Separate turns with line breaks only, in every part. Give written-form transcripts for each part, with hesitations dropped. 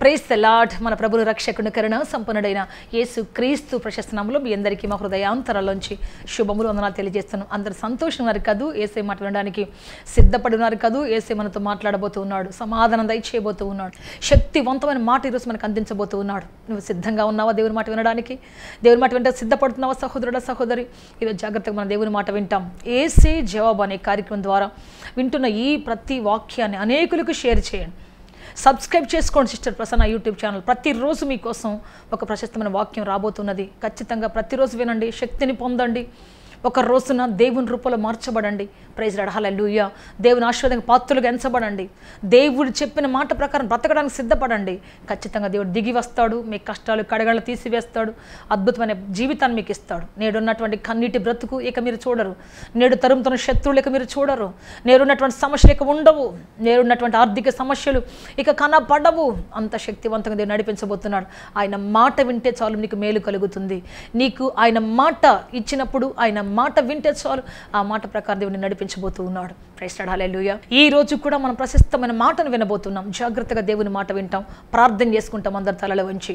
Praise the lord. మన ప్రభువు రక్షకుని కరుణ సంపన్నుడైన యేసు క్రీస్తు ప్రశస్త నామములో మీ అందరికీ మా హృదయాంతరాల్లోంచి శుభములు వందనాలు తెలియజేస్తున్నాం. అందరూ సంతోషంగా ఉన్నారు కదూ? యేసే మాట్లాడడానికి సిద్ధపడి ఉన్నారు కదూ? యేసే మనతో మాట్లాడబోతూ ఉన్నాడు, సమాధానం దయచేయబోతూ ఉన్నాడు, శక్తివంతమైన మాట ఈరోజు మనకు అందించబోతూ ఉన్నాడు. నువ్వు సిద్ధంగా ఉన్నావా దేవుని మాట వినడానికి? దేవుని మాట వింటే సిద్ధపడుతున్నావా సహోదరుడా, సహోదరి? ఈరోజు జాగ్రత్తగా మన దేవుని మాట వింటాం. యేసే జవాబు అనే కార్యక్రమం ద్వారా వింటున్న ఈ ప్రతి వాక్యాన్ని అనేకులకు షేర్ చేయండి. సబ్స్క్రైబ్ చేసుకోండి సిస్టర్ ప్రసన్న యూట్యూబ్ ఛానల్. ప్రతిరోజు మీకోసం ఒక ప్రశస్తమైన వాక్యం రాబోతున్నది. ఖచ్చితంగా ప్రతిరోజు వినండి, శక్తిని పొందండి. ఒక రోజున దేవుని రూపంలో మార్చబడండి. ప్రైజ్ లార్డ్, హల్లెలూయా. దేవుని ఆశీర్వాదానికి పాత్రలుగా ఎంచబడండి. దేవుడు చెప్పిన మాట ప్రకారం బ్రతకడానికి సిద్ధపడండి. ఖచ్చితంగా దేవుడు దిగి వస్తాడు, మీ కష్టాలు కడగళ్ళు తీసివేస్తాడు, అద్భుతమైన జీవితాన్ని మీకు ఇస్తాడు. నేడున్నటువంటి కన్నీటి బ్రతుకు ఇక మీరు చూడరు, నేడు తరుముతున్న శత్రువులు ఇక మీరు చూడరు, నేడున్నటువంటి సమస్యలు ఇక ఉండవు, నేడున్నటువంటి ఆర్థిక సమస్యలు ఇక కనపడవు. అంత శక్తివంతంగా దేవుడు నడిపించబోతున్నాడు. ఆయన మాట వింటే చాలు నీకు మేలు కలుగుతుంది. నీకు ఆయన మాట ఇచ్చినప్పుడు, ఆయన మాట వింటే చాలు, ఆ మాట ప్రకారం దేవుడిని నడిపించబోతూ ఉన్నాడు. ప్రైజ్ లార్డ్, హల్లెలూయా. ఈ రోజు కూడా మనం ప్రశస్తమైన మాటను వినబోతున్నాం. జాగ్రత్తగా దేవుని మాట వింటాం, ప్రార్థన చేసుకుంటాం. అందరి తలలో వంచి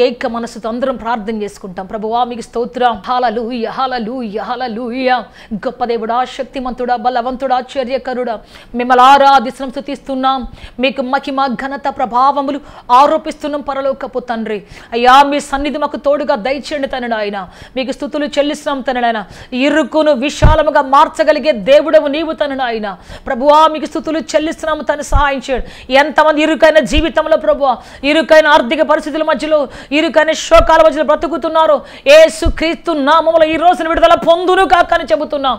ఏక మనసుతో అందరం ప్రార్థన చేసుకుంటాం. ప్రభువా మీకు స్తోత్రం, హల్లెలూయా, హల్లెలూయా, హల్లెలూయా. గొప్ప దేవుడా, శక్తిమంతుడా, బలవంతుడా, ఆశ్చర్యకరుడా, మిమ్మల్ని ఆరాధిస్తున్నాం, స్తుతిస్తున్నాం. మీకు మహిమ ఘనత ప్రభావములు ఆరోపిస్తున్నాం పరలోకపు తండ్రి. అయ్యా మీ సన్నిధి మాకు తోడుగా దయచేయండి తండ్రి. ఆయన మీకు స్తుతులు చెల్లిస్తున్నాం తండ్రి. ఆయన ఇరుకును విశాలముగా మార్చగలిగే దేవుడవు నీవు తండ్రి. ఆయన ప్రభువా మీకు స్తుతులు చెల్లిస్తున్నాము తండ్రి. సహాయం చేయండి. ఎంతమంది ఇరుకైన జీవితంలో ప్రభువా, ఇరుకైన ఆర్థిక పరిస్థితుల మధ్యలో, ఇరుకైన శోకాల మధ్యలో బ్రతుకుతున్నారో యేసు క్రీస్తు నామములో ఈ రోజున విడుదల పొందును కాక అని చెబుతున్నాం.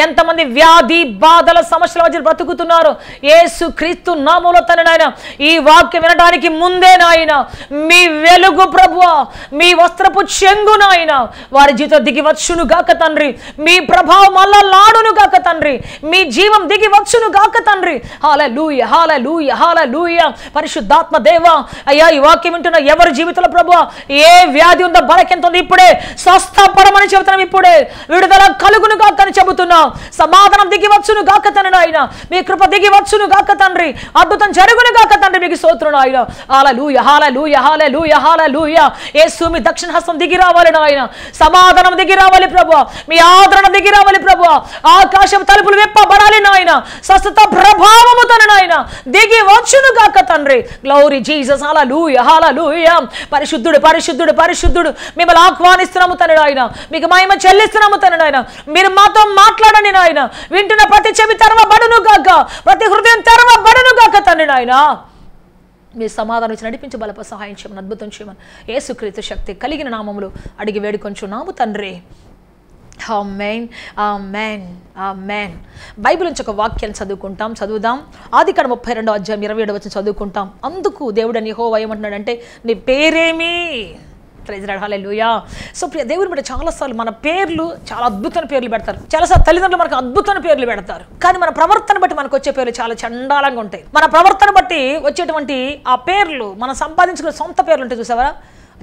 ఎంతమంది వ్యాధి బాధల సమస్యల మధ్యలో బ్రతుకుతున్నారో యేసు క్రీస్తు నామములో తండ్రి. ఆయన ఈ వాక్యం వినడానికి ముందే నాయన మీ వెలుగు ప్రభువా, మీ వస్త్రపు చెంగు నాయన వారి జీవితం దిగి వచ్చును గాక తండ్రి. మీ ప్రభావం అల్లలాడును గాక తండ్రి. మీ జీవం దిగి వచ్చును గాక తండ్రి. హల్లెలూయా, హల్లెలూయా, హల్లెలూయా. పరిశుద్ధాత్మ దేవా, అయ్యా ఈ వాక్యం వింటున్న ఎవరి జీవితంలో ప్రభువా ఏ వ్యాధి ఉందో, బలకెంత ఉంది, ఇప్పుడే స్వస్థపడమని చెబుతున్నాం. ఇప్పుడే విడుదల కలుగును గాక అని చెబుతున్నాం. సమాధానం దిగి వచ్చును గాక తండ్రి. ఆయన మీ కృప దిగి వచ్చును గాక తండ్రి. అద్భుతం జరుగును గాక తండ్రి. మీకు స్తోత్రం ఆయన. హల్లెలూయా, హల్లెలూయా, హల్లెలూయా, హల్లెలూయా. యేసు మీ దక్షిణ హస్తం దిగి రావాలి నాయన. సమాధానం దిగి రావాలి ప్రభువా. మీ ఆదరణ దిగి రావాలి ప్రభువా. ఆకాశం తలుపులు విప్పబడాలి నాయన. స్వస్థత ప్రభావము తన నాయన దిగి వచ్చును గాక తండ్రి. గ్లోరీ జీసస్, హల్లెలూయా, హల్లెలూయా. పరిశుద్ధుడు, పరిశుద్ధుడు, పరిశుద్ధుడు. మిమ్మల్ని ఆహ్వానిస్తున్నాము తండ్రి నాయన. మీకు మహిమ చెల్లిస్తున్నాము తండ్రి నాయన. మీరు మాతో మాట్లాడండి నాయన. వింటున్న ప్రతి చెవి తెరవబడును గాక, ప్రతి హృదయం తెరవబడును గాక తండ్రి నాయన. మీ సమాధానం ఇచ్చి నడిపించి బలప సహాయం చేయమని, అద్భుతం చేయమని యేసుక్రీస్తు శక్తి కలిగిన నామములు అడిగి వేడుకొంచున్నాము తండ్రి. ఆమేన్, ఆమేన్, ఆమేన్. బైబిల్ నుంచి ఒక వాక్యాన్ని చదువుదాం. ఆదికాండం 32వ అధ్యాయం 27వ వచనం చదువుకుంటాం. అందుకు దేవుడని యెహోవా ఏమంటున్నాడంటే, నీ పేరేమి? Praise Lord, hallelujah. సో ప్రియ దేవుని బట్టి చాలాసార్లు మన పేర్లు చాలా అద్భుతమైన పేర్లు పెడతారు. చాలాసార్లు తల్లిదండ్రులు మనకు అద్భుతమైన పేర్లు పెడతారు. కానీ మన ప్రవర్తన బట్టి మనకు వచ్చే పేర్లు చాలా చండాలంగా ఉంటాయి. మన ప్రవర్తన బట్టి వచ్చేటువంటి ఆ పేర్లు, మనం సంపాదించుకునే సొంత పేర్లు ఉంటాయి చూసావా,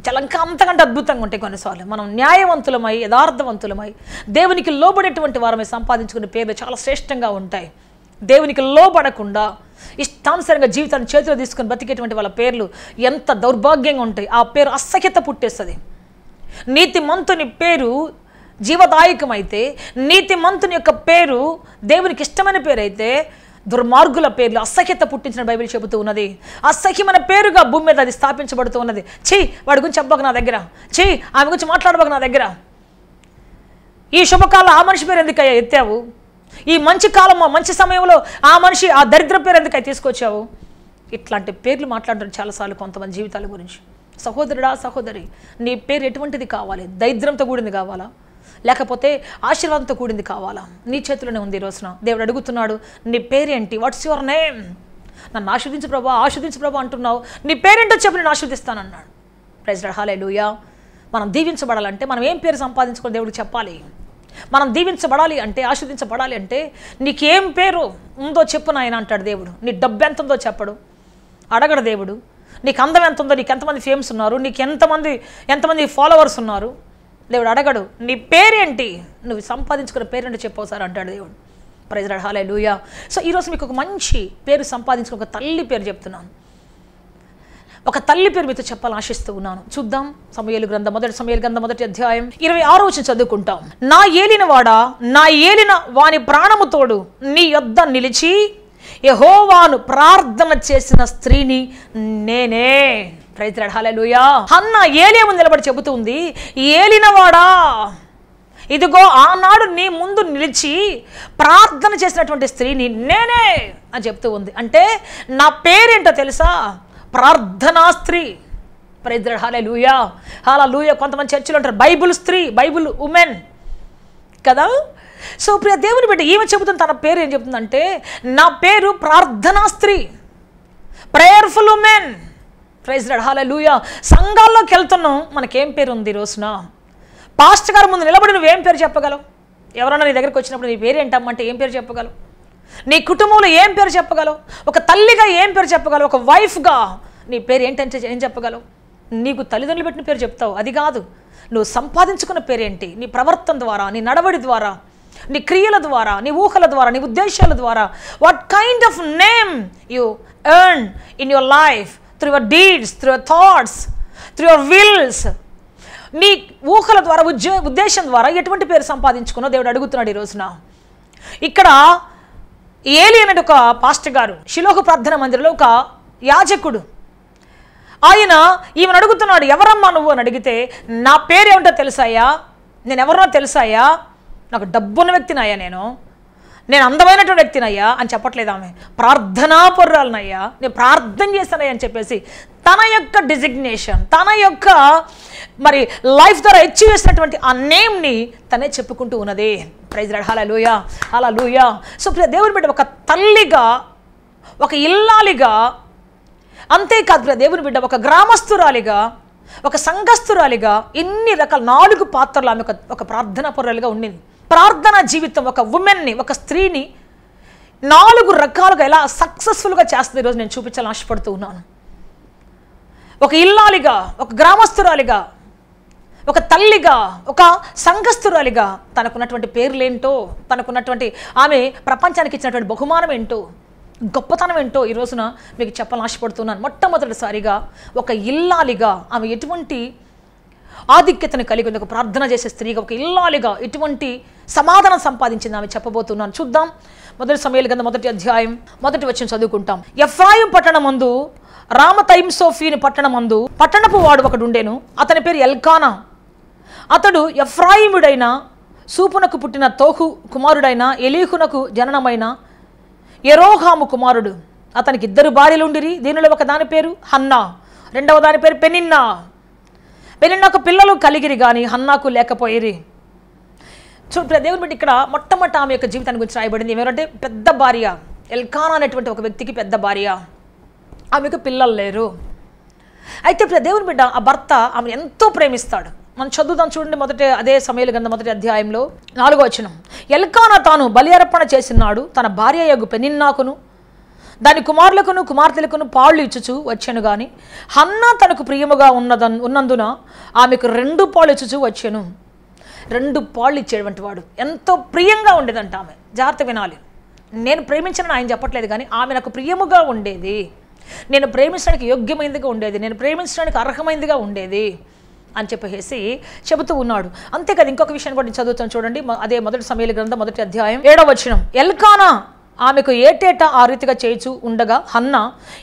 చాలా అంతకంటే అద్భుతంగా ఉంటాయి. కొన్నిసార్లు మనం న్యాయవంతులమై, యథార్థవంతులమై, దేవునికి లోబడేటువంటి వారమై సంపాదించుకునే పేర్లు చాలా శ్రేష్టంగా ఉంటాయి. దేవునికి లోబడకుండా ఇష్టానుసారంగా జీవితాన్ని చేతిలో తీసుకుని బతికేటువంటి వాళ్ళ పేర్లు ఎంత దౌర్భాగ్యంగా ఉంటాయి. ఆ పేరు అసహ్యత పుట్టేస్తుంది. నీతిమంతుని పేరు జీవదాయకమైతే, నీతిమంతుని యొక్క పేరు దేవునికి ఇష్టమైన పేరు అయితే, దుర్మార్గుల పేర్లు అసహ్యత పుట్టించిన బైబిల్ చెబుతూ ఉన్నది. అసహ్యమైన పేరుగా భూమి మీద అది స్థాపించబడుతూ ఉన్నది. వాడి గురించి చెప్పక నా దగ్గర, ఆమె గురించి మాట్లాడబోక నా దగ్గర. ఈ శుభకాలం ఆ మనిషి పేరు ఎందుకయ్యా ఎత్తావు? ఈ మంచి కాలం, మంచి సమయంలో ఆ మనిషి, ఆ దరిద్ర పేరు ఎందుకై తీసుకొచ్చావు? ఇట్లాంటి పేర్లు మాట్లాడడం చాలాసార్లు కొంతమంది జీవితాల గురించి. సహోదరుడా, సహోదరి, నీ పేరు ఎటువంటిది కావాలి? దరిద్రంతో కూడింది కావాలా, లేకపోతే ఆశీర్వాదంతో కూడింది కావాలా? నీ చేతిలోనే ఉంది. ఈ రోజున దేవుడు అడుగుతున్నాడు, నీ పేరేంటి? What's your name? నన్ను ఆశీర్వదించు ప్రభా, ఆశీర్వదించు ప్రభా అంటున్నావు. నీ పేరేంటో చెప్పి నేను ఆశీర్వదిస్తానన్నాడు. ప్రైజ్ లార్డ్, హల్లెలూయా. మనం దీవించబడాలంటే మనం ఏం పేరు సంపాదించుకొని దేవుడికి చెప్పాలి? మనం దీవించబడాలి అంటే, ఆశీర్వదించబడాలి అంటే నీకేం పేరు ఉందో చెప్పు నాయన అంటాడు దేవుడు. నీ డబ్బు ఎంత ఉందో చెప్పడు, అడగడు దేవుడు. నీకు అందం ఎంత ఉందో, నీకు ఎంతమంది ఫేమ్స్ ఉన్నారు, నీకు ఎంతమంది ఫాలోవర్స్ ఉన్నారు, దేవుడు అడగడు. నీ పేరేంటి? నువ్వు సంపాదించుకున్న పేరేంటో చెప్పవుసారి అంటాడు దేవుడు. Praise Lord, hallelujah. సో ఈరోజు మీకు ఒక మంచి పేరు సంపాదించుకున్న ఒక తల్లి పేరు చెప్తున్నాను. ఒక తల్లి పేరు మీతో చెప్పాలని ఆశిస్తూ ఉన్నాను. చూద్దాం. సమూయేలు గ్రంథం మొదటి అధ్యాయం 26వ వచనం చదువుకుంటాం. నా ఏలినవాడా, నా ఏలిన వాని ప్రాణము తోడు నీ యొద్ద నిలిచి యెహోవాను ప్రార్థన చేసిన స్త్రీని నేనే. Praise the lord. Hallelujah. Hannah Eli ముందు నిలబడి చెబుతూ ఉంది, ఏలినవాడా, ఇదిగో ఆనాడు నీ ముందు నిలిచి ప్రార్థన చేసినటువంటి స్త్రీని నేనే అని చెప్తూ ఉంది. అంటే నా పేరేంటో తెలుసా? ప్రార్థనా స్త్రీ. Praise the lord. Hallelujah. Hallelujah. కొంతమంది చర్చిలో ఉంటారు బైబుల్ స్త్రీ, బైబుల్ ఉమెన్ కదా. సో ప్రియ దేవుని బిడ్డ ఈమె చెబుతుంది, తన పేరు ఏం చెబుతుందంటే, నా పేరు ప్రార్థనా స్త్రీ, prayerful women. Praise the lord. Hallelujah. సంఘాల్లోకి వెళ్తున్నాం, మనకేం పేరు ఉంది ఈ రోజున? పాస్టర్ గారు ముందు నిలబడి నువ్వేం పేరు చెప్పగలవు? ఎవరన్నా నీ దగ్గరికి వచ్చినప్పుడు నీ పేరు ఏంటమ్మంటే ఏం పేరు చెప్పగలవు? నీ కుటుంబంలో ఏం పేరు చెప్పగలవు? ఒక తల్లిగా ఏం పేరు చెప్పగలవు? ఒక వైఫ్గా నీ పేరు ఏంటంటే ఏం చెప్పగలవు? నీకు తల్లిదండ్రులు పెట్టిన పేరు చెప్తావు, అది కాదు. నువ్వు సంపాదించుకున్న పేరేంటి? నీ ప్రవర్తన ద్వారా, నీ నడవడి ద్వారా, నీ క్రియల ద్వారా, నీ ఊహల ద్వారా, నీ ఉద్దేశాల ద్వారా, what kind of name you earn in your life through your deeds, through your thoughts, through your wills. నీ ఊహల ద్వారా, ఉద్దేశం ద్వారా ఎటువంటి పేరు సంపాదించుకున్నో దేవుడు అడుగుతున్నాడు ఈ రోజున. ఇక్కడ ఏలీ అనే ఒక పాస్టర్ గారు, షిలోహు ప్రార్థన మందిరంలో ఒక యాజకుడు, ఆయన ఈమెను అడుగుతున్నాడు, ఎవరమ్మా నువ్వు అని అడిగితే, నా పేరేమిటో తెలుసాయా, నేను ఎవరినో తెలుసాయా, నాకు డబ్బున్న వ్యక్తినయ్యా, నేను అందమైనటువంటి వ్యక్తినయ్యా అని చెప్పట్లేదు ఆమె. ప్రార్థనా పరురాలనయ్యా, నేను ప్రార్థన చేస్తానయ్యా అని చెప్పేసి తన యొక్క డిజిగ్నేషన్, తన యొక్క మరి లైఫ్ ద్వారా అచీవ్ చేసినటువంటి ఆ నేమ్ని తనే చెప్పుకుంటూ ఉన్నది. Praise the lord. Hallelujah. Hallelujah. So దేవుని బిడ్డ ఒక తల్లిగా, ఒక ఇల్లాలిగా, అంతేకాదు ప్రియ దేవుని బిడ్డ ఒక గ్రామస్తురాలిగా, ఒక సంఘస్థురాలిగా, ఇన్ని రకాల 4 పాత్రలు ఆమె ఒక ప్రార్థనా పరురాలిగా ఉండింది. ప్రార్థనా జీవితం ఒక ఉమెన్ని, ఒక స్త్రీని 4 రకాలుగా ఎలా సక్సెస్ఫుల్గా చేస్తుంది ఈరోజు నేను చూపించాలని ఆశపడుతూ ఉన్నాను. ఒక ఇల్లాలిగా, ఒక గ్రామస్తురాలిగా, ఒక తల్లిగా, ఒక సంఘస్థురాలిగా తనకున్నటువంటి పేర్లేంటో, తనకున్నటువంటి ఆమె ప్రపంచానికి ఇచ్చినటువంటి బహుమానం ఏంటో, గొప్పతనం ఏంటో ఈ రోజున మీకు చెప్పాలని ఆశపడుతున్నాను. మొట్టమొదటిసారిగా ఒక ఇల్లాలిగా ఆమె ఎటువంటి ఆధిక్యతను కలిగి ఉంది, ఒక ప్రార్థన చేసే స్త్రీగా, ఒక ఇల్లాలిగా ఎటువంటి సమాధానం సంపాదించింది ఆమె చెప్పబోతున్నాను. చూద్దాం. మొదటి సమూయేలు గ్రంథం 1వ అధ్యాయం 1వ వచనం చదువుకుంటాం. ఎఫ్రాయిం పట్టణమందు రామతయిం సోఫీని పట్టణమందు పట్టణపు వాడు ఒకడు ఉండేను, అతని పేరు ఎల్కానా. అతడు ఎఫ్రాయిముడైన సూపునకు పుట్టిన తోహు కుమారుడైన ఎలీహునకు జననమైన యెరోహాము కుమారుడు. అతనికి 2 భార్యలు ఉండిరి. దీనిలో ఒక దాని పేరు హన్నా, రెండవ దాని పేరు పెనిన్నా. పెనిన్నాకు పిల్లలు కలిగిరి కానీ హన్నాకు లేకపోయిరి. చూడు దేవుని బట్టి ఇక్కడ మొట్టమొదటి ఆమె యొక్క జీవితాన్ని గురించి రాయబడింది. ఎవరంటే పెద్ద భార్య, ఎల్కానా అనేటువంటి ఒక వ్యక్తికి పెద్ద భార్య, ఆమెకు పిల్లలు లేరు. అయితే దేవుని బిడ్డ ఆ భర్త ఆమెను ఎంతో ప్రేమిస్తాడు. మనం చదువుదాం చూడండి. అదే సమూయేలు గ్రంథం 1వ అధ్యాయంలో 4వ వచనం. ఎల్కానా తాను బలి అర్పణ చేసినాడు, తన భార్య యగు పెనిన్నాకును దాని కుమారులకును కుమార్తెలకును పాళ్ళు ఇచ్చుచు వచ్చాను గాని హన్నా తనకు ప్రియముగా ఉన్నందున ఆమెకు 2 పాళ్ళు ఇచ్చుచు వచ్చాను. 2 పాళ్ళు ఇచ్చేటువంటి వాడు, ఎంతో ప్రియంగా ఉండేదంట ఆమె. జాగ్రత్త వినాలి. నేను ప్రేమించిన ఆయన చెప్పట్లేదు కానీ ఆమె నాకు ప్రియముగా ఉండేది, నేను ప్రేమించడానికి యోగ్యమైనదిగా ఉండేది, నేను ప్రేమించడానికి అర్హమైనదిగా ఉండేది అని చెప్పేసి చెబుతూ ఉన్నాడు. అంతేకాదు ఇంకొక విషయాన్ని కూడా నేను చదువుతాను చూడండి. అదే మొదటి సమూయేలు గ్రంథం 1వ అధ్యాయం 7వ వచనం. ఎల్కానా ఆమెకు ఏటేటా ఆ రీతిగా చేయుచు ఉండగా హన్నా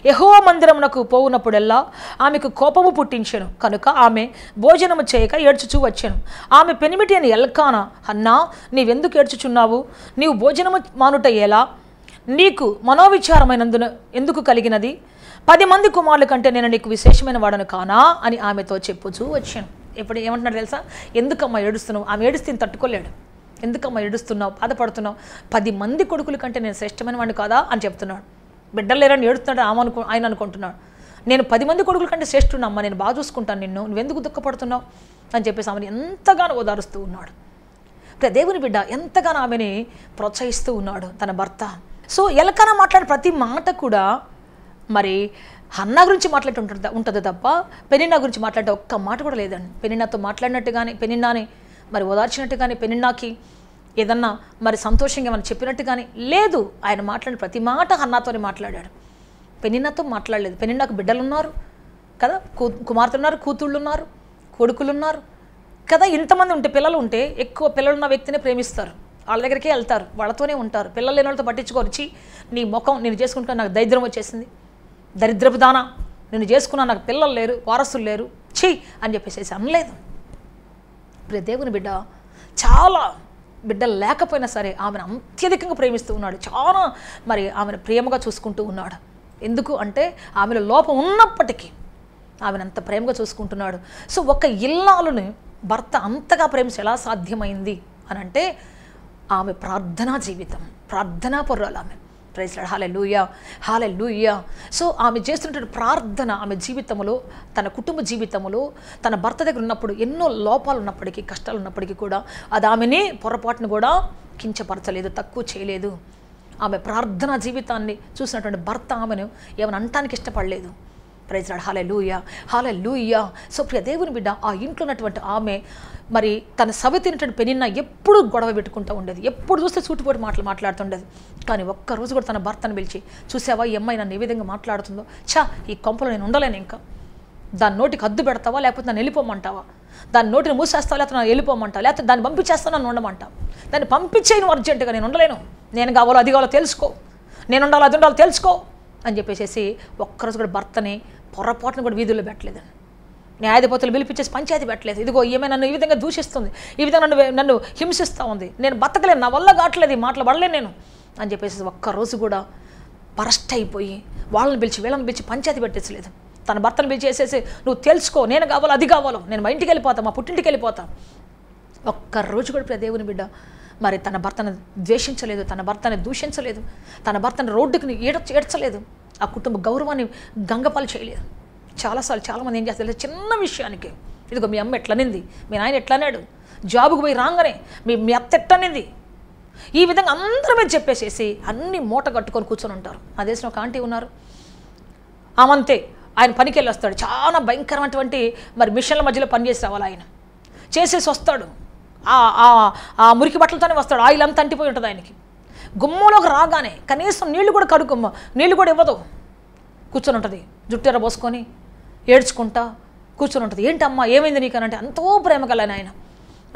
యెహోవా మందిరమునకు పోవునప్పుడెల్లా ఆమెకు కోపము పుట్టించెను కనుక ఆమె భోజనము చేయక ఏడ్చుచూ వచ్చాను. ఆమె పెనిమిటి అని ఎల్కానా, హన్నా నీవెందుకు ఏడ్చుచున్నావు? నీవు భోజనము మానుట ఎలా? నీకు మనోవిచారమైనందున ఎందుకు కలిగినది? 10 మంది కుమారుల కంటే నేను నీకు విశేషమైన వాడను కానా అని ఆమెతో చెప్పుచూ వచ్చాను. ఇప్పుడు ఏమంటున్నాడు తెలుసా? ఎందుకమ్మా ఏడుస్తున్నావు? ఆమె ఏడుస్తే తట్టుకోలేడు. ఎందుకమ్మా ఏడుస్తున్నావు, బాధపడుతున్నావు? 10 మంది కొడుకుల కంటే నేను శ్రేష్టమైన వాడిని కాదా అని చెప్తున్నాడు. బిడ్డలు లేరని ఏడుస్తున్నాడు ఆయన అనుకుంటున్నాడు. నేను 10 మంది కొడుకుల కంటే శ్రేష్ఠున్నమ్మా, నేను బాగా చూసుకుంటాను నిన్ను, నువ్వెందుకు దుఃఖపడుతున్నావు అని చెప్పేసి ఆమెను ఎంతగానో ఓదారుస్తూ ఉన్నాడు. దేవుని బిడ్డ ఎంతగానో ఆమెని ప్రోత్సహిస్తూ ఉన్నాడు తన భర్త. సో ఎల్కానా మాట్లాడే ప్రతి మాట కూడా మరి హన్నా గురించి ఉంటుంది తప్ప పెనిన్నా గురించి మాట్లాడే ఒక్క మాట కూడా లేదండి. పెనిన్నాతో మాట్లాడినట్టు కానీ, పెనిన్నాని మరి ఓదార్చినట్టు కానీ, పెనిన్నాకి ఏదన్నా మరి సంతోషంగా మనం చెప్పినట్టు కానీ లేదు. ఆయన మాట్లాడిన ప్రతి మాట హన్నాతోనే మాట్లాడాడు, పెనిన్నాతో మాట్లాడలేదు. పెనిన్నాకు బిడ్డలు ఉన్నారు, కదా, కుమార్తెలు ఉన్నారు, కూతుళ్ళు ఉన్నారు, కొడుకులు ఉన్నారు కదా. ఇంతమంది ఉంటే, పిల్లలు ఉంటే ఎక్కువ పిల్లలున్న వ్యక్తిని ప్రేమిస్తారు, వాళ్ళ దగ్గరికే వెళ్తారు, వాళ్ళతోనే ఉంటారు. పిల్లలు లేని వాళ్ళతో పట్టించుకోవచ్చు. నీ ముఖం నేను చేసుకుంటున్నా, నాకు దరిద్రం వచ్చేసింది, దరిద్రపు దానా, నేను చేసుకున్నా, నాకు పిల్లలు లేరు, వారసులు లేరు, ఛీ అని చెప్పేసి అనలేదు. ఇప్పుడు దేవుని బిడ్డ చాలా బిడ్డలు లేకపోయినా సరే ఆమెను అత్యధికంగా ప్రేమిస్తూ ఉన్నాడు. చాలా మరి ఆమెను ప్రేమగా చూసుకుంటూ ఉన్నాడు. ఎందుకు అంటే ఆమెలో లోపం ఉన్నప్పటికీ ఆమెను అంత ప్రేమగా చూసుకుంటున్నాడు. సో ఒక ఇల్లాలుని భర్త అంతగా ప్రేమించి ఎలా సాధ్యమైంది అని అంటే ఆమె ప్రార్థనా జీవితం, ప్రార్థనా పరురాలు ఆమె. Praise Lord, hallelujah, hallelujah. So ఆమె చేస్తున్నటువంటి ప్రార్థన ఆమె జీవితంలో, తన కుటుంబ జీవితంలో, తన భర్త దగ్గర ఉన్నప్పుడు ఎన్నో లోపాలు ఉన్నప్పటికీ, కష్టాలు ఉన్నప్పటికీ కూడా అది ఆమెని పొరపాటును కూడా కించపరచలేదు, తక్కువ చేయలేదు. ఆమె ప్రార్థనా జీవితాన్ని చూసినటువంటి భర్త ఆమెను ఏమైనా అంటానికి ఇష్టపడలేదు. Praise Lord, hallelujah, hallelujah. So ప్రియ దేవుని బిడ్డ, ఆ ఇంట్లో ఉన్నటువంటి ఆమె మరి తన సవితినటువంటి పెనిన్న ఎప్పుడు గొడవ పెట్టుకుంటూ ఉండేది, ఎప్పుడు చూస్తే సూటిపోటి మాటలు మాట్లాడుతుండేది. కానీ ఒక్కరోజు కూడా తన భర్తను పిలిచి, చూసావా ఈ అమ్మాయి నన్ను ఏ విధంగా మాట్లాడుతుందో, ఛా ఈ కొంపలో నేను ఉండలేను, ఇంకా దాని నోటికి హద్దు పెడతావా, లేకపోతే నన్ను వెళ్ళిపోమంటావా, దాని నోటిని మూసేస్తావా, లేకపోతే నన్ను వెళ్ళిపోమంటావా, లేకపోతే దాన్ని పంపించేస్తాను నన్ను ఉండమంటావు, దాన్ని పంపించేయను అర్జెంటుగా, నేను ఉండలేను, నేను కావాలో అది కావాలో తెలుసుకో, నేను ఉండాలో అది ఉండాలో తెలుసుకో అని చెప్పేసి ఒక్కరోజు కూడా భర్తని పొరపాటును కూడా వీధుల్లో పెట్టలేదండి. న్యాయాధిపతులు పిలిపించేసి పంచాయతీ పెట్టలేదు. ఇదిగో ఈమె నన్ను ఈ విధంగా దూషిస్తుంది, ఈ విధంగా నన్ను హింసిస్తూ ఉంది, నేను బతకలేను, నా వల్ల కావట్లేదు, ఈ మాటలు పడలేను నేను అని చెప్పేసి ఒక్కరోజు కూడా బరస్ట్ అయిపోయి వాళ్ళని పిలిచి వీళ్ళని పిలిచి పంచాయతీ పెట్టేసలేదు. తన భర్తను పిలిచి వేసేసి, నువ్వు తెలుసుకో, నేను కావాలో అది కావాలో, నేను మా ఇంటికి వెళ్ళిపోతా, మా పుట్టింటికి వెళ్ళిపోతా. ఒక్కరోజు కూడా ప్రియ దేవుని బిడ్డ మరి తన భర్తను ద్వేషించలేదు, తన భర్తని దూషించలేదు, తన భర్తని రోడ్డుకి ఏడ్చలేదు, ఆ కుటుంబ గౌరవాన్ని గంగపాలు చేయలేదు. చాలాసార్లు చాలామంది ఏం చేస్తారు, చిన్న విషయానికి, ఇదిగో మీ అమ్మ ఎట్లనింది, మీ నాయన ఎట్లన్నాడు, జాబుకు పోయి రాగానే మీ అత్త ఎట్లనింది, ఈ విధంగా అందరి మీద చెప్పేసేసి అన్ని మూట కట్టుకొని కూర్చొని ఉంటారు. నా దేశంలో ఒక ఆంటీ ఉన్నారు, ఆమంతే, ఆయన పనికి వెళ్ళి వస్తాడు, చాలా భయంకరమైనటువంటి మరి మిషన్ల మధ్యలో పనిచేసి రావాలి, ఆయన చేసేసి వస్తాడు, ఆ మురికి బట్టలతోనే వస్తాడు, ఆయిల్ అంతా అంటిపోయి ఉంటుంది ఆయనకి. గుమ్మంలోకి రాగానే కనీసం నీళ్లు కూడా కడుగుమ్మ, నీళ్లు కూడా ఇవ్వదు, కూర్చొని ఉంటుంది, జుట్టెర పోసుకొని ఏడ్చుకుంటా కూర్చొని ఉంటుంది. ఏంటమ్మా ఏమైంది నీకు అని అంటే, ఎంతో ప్రేమ కలని ఆయన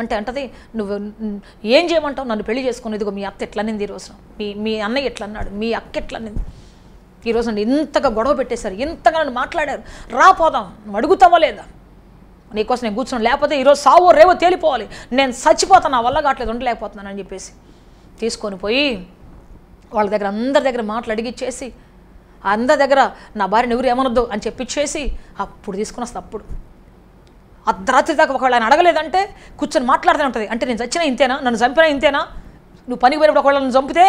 అంటే అంటది, నువ్వు ఏం చేయమంటావు, నన్ను పెళ్లి చేసుకుని, ఇదిగో మీ అత్త ఎట్లనింది ఈరోజు, మీ అన్నయ్య ఎట్లన్నాడు, మీ అక్క ఎట్లనింది, ఈరోజు నన్ను ఇంతగా గొడవ పెట్టేశారు, ఇంతగా నన్ను మాట్లాడారు, రాపోదాం, నువ్వు అడుగుతావా లేదా, నీకోసం నేను కూర్చొని, లేకపోతే ఈరోజు సావో రేవో తేలిపోవాలి, నేను చచ్చిపోతాను, నా వల్ల కావట్లేదు, ఉండలేకపోతున్నాను అని చెప్పేసి తీసుకొని పోయి వాళ్ళ దగ్గర అందరి దగ్గర మాటలు అడిగిచ్చేసి, అందరి దగ్గర నా భార్యను ఎవరు ఏమనొద్దు అని చెప్పిచ్చేసి అప్పుడు తీసుకుని వస్తుంది. అప్పుడు అర్ధరాత్రి దాకా ఒకవేళ ఆయన అడగలేదంటే కూర్చొని మాట్లాడుతూనే ఉంటుంది. అంటే నేను చచ్చినా ఇంతేనా, నన్ను చంపినా ఇంతేనా, నువ్వు పనికి పోయినప్పుడు ఒకవేళ నన్ను చంపితే,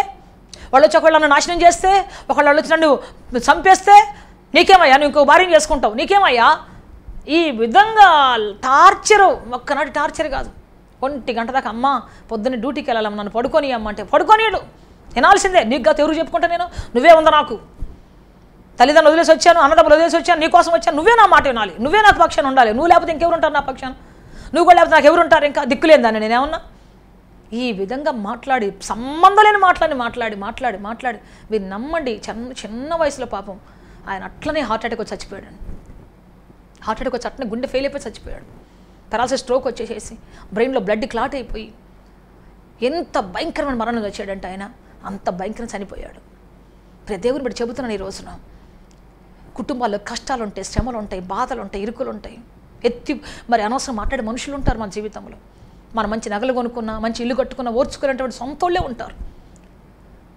వాళ్ళు వచ్చి ఒకవేళ నన్ను నాశనం చేస్తే, ఒకవేళ వాళ్ళు వచ్చి నన్ను చంపేస్తే నీకేమయ్యా, నువ్వు ఇంకో భార్యను చేసుకుంటావు, నీకేమయ్యా, ఈ విధంగా టార్చరు, ఒక్కనాటి టార్చర్ కాదు. 1 గంట దాకా, అమ్మ పొద్దున్న డ్యూటీకి వెళ్ళాలమ్మ, నన్ను పడుకొని అమ్మ అంటే పడుకోనీడు, వినాల్సిందే, నీకు గత ఎవరు చెప్పుకుంటా, నేను నువ్వే ఉందా, నాకు తల్లిదండ్రులు వదిలేసి వచ్చాను, అన్నదమ్ములు వదిలేసి వచ్చాను, నీకోసం వచ్చాను, నువ్వే నా మాట వినాలి, నువ్వే నాకు పక్షాన ఉండాలి, నువ్వు లేకపోతే ఇంకెవరు ఉంటారు నా పక్షాన, నువ్వు కూడా లేకపోతే నాకు ఎవరు ఉంటారు, ఇంకా దిక్కులేందాన్ని నేనేమన్నా. ఈ విధంగా మాట్లాడి, సంబంధం లేని మాట్లాడి మీరు నమ్మండి, చిన్న వయసులో పాపం ఆయన అట్లనే హార్ట్ అటాక్ వచ్చి చచ్చిపోయాడు. హార్ట్ అటాక్ వచ్చి అట్లనే గుండె ఫెయిల్ అయిపోయి చచ్చిపోయాడు. పెరాలసిస్ స్ట్రోక్ వచ్చేసేసి బ్రెయిన్లో బ్లడ్ క్లాట్ అయిపోయి ఎంత భయంకరమైన మరణం వచ్చాడంటే ఆయన, అంత భయంకరంగా చనిపోయాడు. ప్రతి దేవుని బట్టి చెబుతున్నాను, ఈ రోజున కుటుంబాల్లో కష్టాలు ఉంటాయి, శ్రమలు ఉంటాయి, బాధలు ఉంటాయి, ఇరుకులు ఉంటాయి, మరి అనవసరం మాట్లాడే మనుషులు ఉంటారు మన జీవితంలో. మనం మంచి నగలు కొనుక్కున్నా, మంచి ఇల్లు కట్టుకున్నా ఓర్చుకునేటువంటి సొంతోళ్ళే ఉంటారు.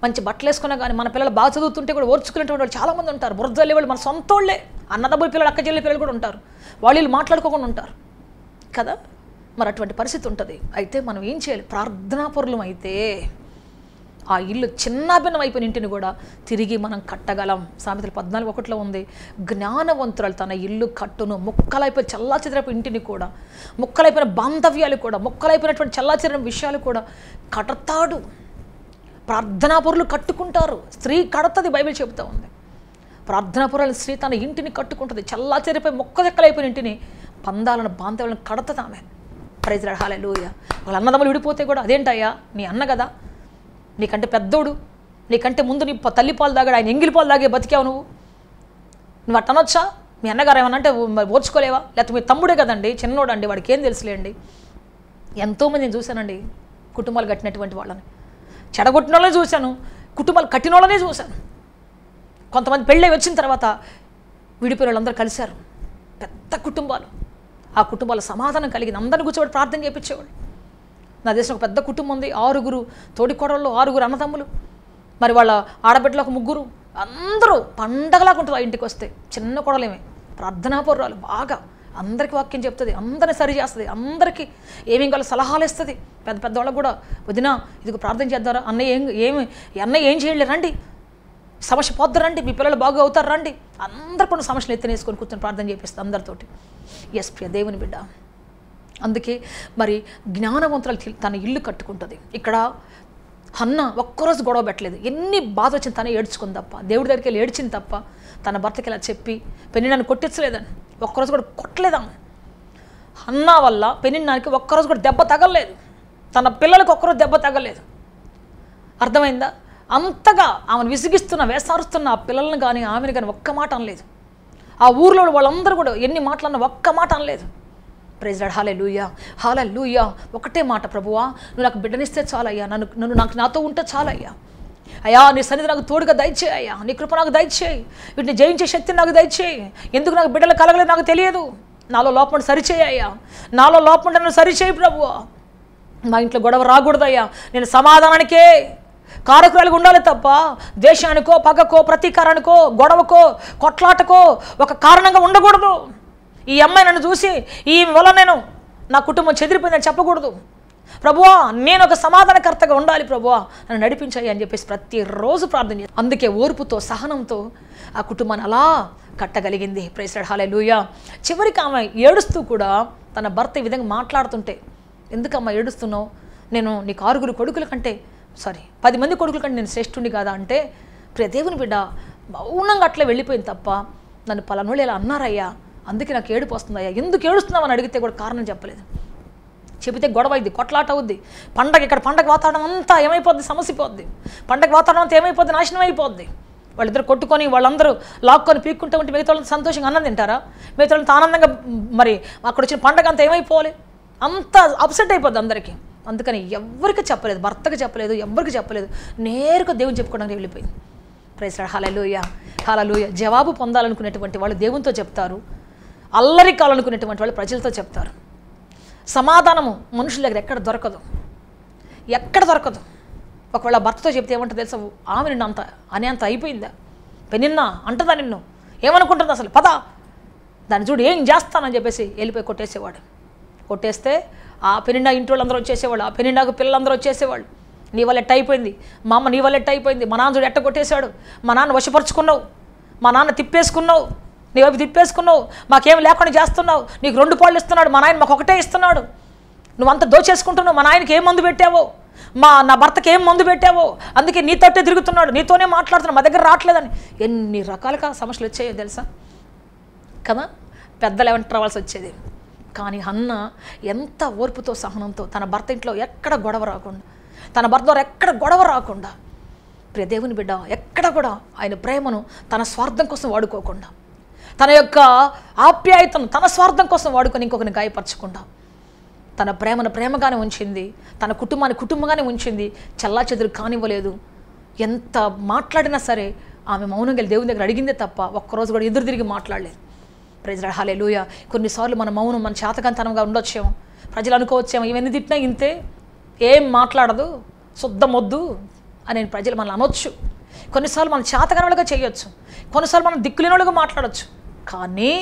మంచి బట్టలు వేసుకున్నా కానీ మన పిల్లలు బాగా చదువుతుంటే కూడా ఓర్చుకునేటువంటి వాళ్ళు చాలామంది ఉంటారు. బురదల్లి వాళ్ళు మన సొంతోళ్ళే, అన్నదమ్ముల పిల్లలు, అక్క చెల్లి పిల్లలు కూడా ఉంటారు, వాళ్ళు మాట్లాడుకోకుండా ఉంటారు కదా. మరి అటువంటి పరిస్థితి ఉంటుంది. అయితే మనం ఏం చేయాలి, ప్రార్థనాపరులం అయితే ఆ ఇల్లు చిన్నాభిన్నం అయిపోయిన ఇంటిని కూడా తిరిగి మనం కట్టగలం. సామెతలు 14:1 ఉంది, జ్ఞానవంతురాలు తన ఇల్లు కట్టును, ముక్కలైపోయి చల్లాచెదరపు ఇంటిని కూడా, ముక్కలైపోయిన బాంధవ్యాలు కూడా, ముక్కలైపోయినటువంటి చల్లాచెదర విషయాలు కూడా కడతాడు. ప్రార్థనాపరులు కట్టుకుంటారు, స్త్రీ కడతది, బైబిల్ చెబుతూ ఉంది. ప్రార్థనాపరుల స్త్రీ తన ఇంటిని కట్టుకుంటుంది, చల్లాచెరిపోయి మొక్కజెక్కలైపోయిన ఇంటిని, పందాలను బాంధవ్యాలను కడతది ఆమె. ప్రైజ్ లార్డ్, హల్లెలూయా. వాళ్ళ అన్నదమ్ములు విడిపోతే కూడా, అదేంటయ్యా నీ అన్న కదా, నీకంటే పెద్దోడు, నీకంటే ముందు నీ తల్లి పాలు తాగాడు, ఆయన ఎంగిలి పాలు తాగే బతికావు, నువ్వు అట్టనొచ్చా, మీ అన్నగారు ఏమన్నా అంటే ఓర్చుకోలేవా? లేకపోతే మీ తమ్ముడే కదండి, చిన్నోడు అండి, వాడికి ఏం తెలుసులేండి. ఎంతోమంది నేను చూశానండి కుటుంబాలు కట్టినటువంటి వాళ్ళని, చెడగొట్టిన వాళ్ళనే చూశాను, కుటుంబాలు కట్టిన వాళ్ళనే చూశాను. కొంతమంది పెళ్ళి వచ్చిన తర్వాత విడిపోయిన వాళ్ళందరూ కలిశారు, పెద్ద కుటుంబాలు. ఆ కుటుంబాల సమాధానం కలిగింది, అందరిని కూర్చోబెట్టి ప్రార్థన చేయించేవాళ్ళు. నా దేశం ఒక పెద్ద కుటుంబం ఉంది, 6 తోడికోడళ్ళు, 6 అన్నదమ్ములు, మరి వాళ్ళ ఆడబిడ్డలు ఒక 3, అందరూ పండగలాగా ఉంటుంది. ఆ ఇంటికి వస్తే చిన్న కొడలేమే, ప్రార్థనాపూర్వాలు, బాగా అందరికీ వాక్యం చెప్తుంది, అందరిని సరి చేస్తుంది, అందరికీ ఏమేం కావాలో సలహాలు ఇస్తుంది. పెద్దవాళ్ళకు కూడా, వదినా ఇదిగో ప్రార్థన చేద్దారా, అన్నయ్య ఏం చేయలేరు రండి, సమస్య పోద్దు రండి, మీ పిల్లలు బాగా అవుతారు రండి, అందరు కొన్ని సమస్యలు ఎత్తినేసుకొని కూర్చొని ప్రార్థన చేపిస్తుంది అందరితోటి. ఎస్ ప్రియ దేవుని బిడ్డ, అందుకే మరి జ్ఞానవంతులు తన ఇల్లు కట్టుకుంటుంది. ఇక్కడ హన్న ఒక్కరోజు గొడవ పెట్టలేదు, ఎన్ని బాధ వచ్చింది తనే ఏడ్చుకుంది తప్ప, దేవుడి దగ్గరికి వెళ్ళి ఏడ్చింది తప్ప, తన భర్తకి ఇలా చెప్పి పెనిన్నాన్ని కొట్టించలేదని ఒక్కరోజు కూడా కొట్టలేదాం. హన్న వల్ల పెనిన్నానికి ఒక్కరోజు కూడా దెబ్బ తగలలేదు, తన పిల్లలకు ఒక్కరోజు దెబ్బ తగలేదు. అర్థమైందా? అంతగా ఆమెను విసిగిస్తున్న, వేసారుస్తున్న ఆ పిల్లల్ని కానీ ఆమెను కానీ ఒక్క మాట అనలేదు. ఆ ఊర్లో వాళ్ళందరూ కూడా ఎన్ని మాటలన్నా ఒక్క మాట అనలేదు. ప్రైజ్ లార్డ్, హల్లెలూయా, హల్లెలూయా. ఒకటే మాట, ప్రభువా నువ్వు నాకు బిడ్డనిస్తే చాలయ్యా, నాతో ఉంటే చాలయ్యా, అయ్యా నీ సన్నిధి నాకు తోడుగా దయచేయి అయ్యా, నీ కృప నాకు దయచేయి, వీటిని జయించే శక్తిని నాకు దయచేయి. ఎందుకు నాకు బిడ్డలు కలగలేదు నాకు తెలియదు, నాలో లోపం సరిచేయి అయ్యా, నాలో లోపం నన్ను సరిచేయి ప్రభువా. మా ఇంట్లో గొడవ రాకూడదయ్యా, నేను సమాధానానికే కారకురాలుగా ఉండాలి తప్ప ద్వేషానికో, పగకో, ప్రతీకారానికో, గొడవకో, కొట్లాటకో ఒక కారణంగా ఉండకూడదు. ఈ అమ్మాయి నన్ను చూసి ఈ వల్ల నా కుటుంబం చెదిరిపోయిందని చెప్పకూడదు. ప్రభువా నేను ఒక సమాధానకర్తగా ఉండాలి, ప్రభువా నన్ను నడిపించాయి అని చెప్పేసి ప్రతిరోజు ప్రార్థన చేయాలి. అందుకే ఓర్పుతో, సహనంతో ఆ కుటుంబాన్ని అలా కట్టగలిగింది. ప్రైజ్ లార్డ్, హల్లెలూయా. చివరికి ఆమె ఏడుస్తూ కూడా తన భర్త ఈ విధంగా మాట్లాడుతుంటే, ఎందుకమ్మా ఏడుస్తున్నావు, నేను నీకు 6 కొడుకుల కంటే 10 మంది కొడుకుల కంటే నేను శ్రేష్ఠుని కాదా అంటే, ప్రియ దేవుని బిడ్డ మౌనంగా అట్లా వెళ్ళిపోయింది తప్ప, నన్ను పలానోళ్ళు ఇలా అన్నారయ్యా, అందుకే నాకు ఏడుపు వస్తుందయ్యా, ఎందుకు ఏడుస్తున్నావు అని అడిగితే కూడా కారణం చెప్పలేదు. చెబితే గొడవ అయింది, కొట్లాట అవుద్ది. ఇక్కడ పండగ వాతావరణం అంతా ఏమైపోద్ది, సమసిపోద్ది. పండగ వాతావరణం అంతా ఏమైపోద్ది, నాశనం అయిపోద్ది. వాళ్ళిద్దరు కొట్టుకొని వాళ్ళందరూ లాక్కొని పీక్కుంటూ ఉంటే మిగతా వాళ్ళని సంతోషంగా అన్నం తింటారా? మిగతా వాళ్ళంతా ఆనందంగా మరి అక్కడ వచ్చిన పండగ అంతా ఏమైపోవాలి, అంతా అప్సెట్ అయిపోద్ది అందరికీ. అందుకని ఎవరికి చెప్పలేదు, భర్తకు చెప్పలేదు, ఎవరికి చెప్పలేదు, నేరుగా దేవుని చెప్పుకోవడానికి వెళ్ళిపోయింది. ప్రైజ్ లార్డ్, హల్లెలూయా, హల్లెలూయా. జవాబు పొందాలనుకునేటువంటి వాళ్ళు దేవునితో చెప్తారు, అల్లరి కావాలనుకునేటువంటి వాళ్ళు ప్రజలతో చెప్తారు. సమాధానము మనుషుల దగ్గర ఎక్కడ దొరకదు. ఒకవేళ భర్తతో చెప్తే ఏమంటుంది తెలుసా, ఆమె నిన్ను అంత అయిపోయిందా, పెనిన్నా అంటదా, నిన్ను ఏమనుకుంటుంది అసలు, పద దాన్ని చూడు ఏం చేస్తానని చెప్పేసి వెళ్ళిపోయి కొట్టేసేవాడు. కొట్టేస్తే ఆ పెనిండా ఇంటి వాళ్ళందరూ వచ్చేసేవాళ్ళు, ఆ పెనిండాకు పిల్లలందరూ వచ్చేసేవాళ్ళు. నీ వల్ల ఎట్ట అయిపోయింది, మా అమ్మ నీ వల్ల ఎట్ట అయిపోయింది, మా నాన్న చూడు ఎట్ట కొట్టేశాడు, మా నాన్న వశపరుచుకున్నావు, మా నాన్న తిప్పేసుకున్నావు, నీ వైపు తిప్పేసుకున్నావు, మాకేం లేకుండా చేస్తున్నావు, నీకు 2 పాళ్ళు ఇస్తున్నాడు, మా నాయన మాకు 1 ఇస్తున్నాడు, నువ్వంతా దోచేసుకుంటున్నావు, మా నాయనకి ఏం మందు పెట్టావో, నా భర్తకి ఏం మందు పెట్టావో, అందుకే నీతోటే తిరుగుతున్నాడు, నీతోనే మాట్లాడుతున్నాడు, మా దగ్గర రావట్లేదని ఎన్ని రకాలుగా సమస్యలు వచ్చాయో తెలుసా కదా. పెద్దలు ఏమంటే రావాల్సి వచ్చేది. కానీ హన్న ఎంత ఓర్పుతో, సహనంతో తన భర్త ఇంట్లో ఎక్కడ గొడవ రాకుండా, తన భర్త ద్వారా ఎక్కడ గొడవ రాకుండా, ప్రియ దేవుని బిడ్డ ఎక్కడ కూడా ఆయన ప్రేమను తన స్వార్థం కోసం వాడుకోకుండా, తన యొక్క ఆప్యాయతను తన స్వార్థం కోసం వాడుకొని ఇంకొకరిని గాయపరచకుండా, తన ప్రేమను ప్రేమగానే ఉంచింది, తన కుటుంబాన్ని కుటుంబంగానే ఉంచింది, చెల్లాచెదురు కానివ్వలేదు. ఎంత మాట్లాడినా సరే ఆమె మౌనంగా దేవుని దగ్గర అడిగిందే తప్ప ఒక్కరోజు కూడా ఎదురు తిరిగి మాట్లాడలేదు. ప్రైజ్ లార్డ్, హల్లెలూయా. కొన్నిసార్లు మన మౌనం మన చేతకంతనంగా ఉండొచ్చేమో, ప్రజలు అనుకోవచ్చేమో ఇవన్నీ తిట్టినా ఇంతే, ఏం మాట్లాడదు, శుద్ధమొద్దు అని ప్రజలు మనల్ని అనొచ్చు. కొన్నిసార్లు మనం చేతకనలుగా చేయొచ్చు, కొన్నిసార్లు మనం దిక్కులేనులుగా మాట్లాడచ్చు. కానీ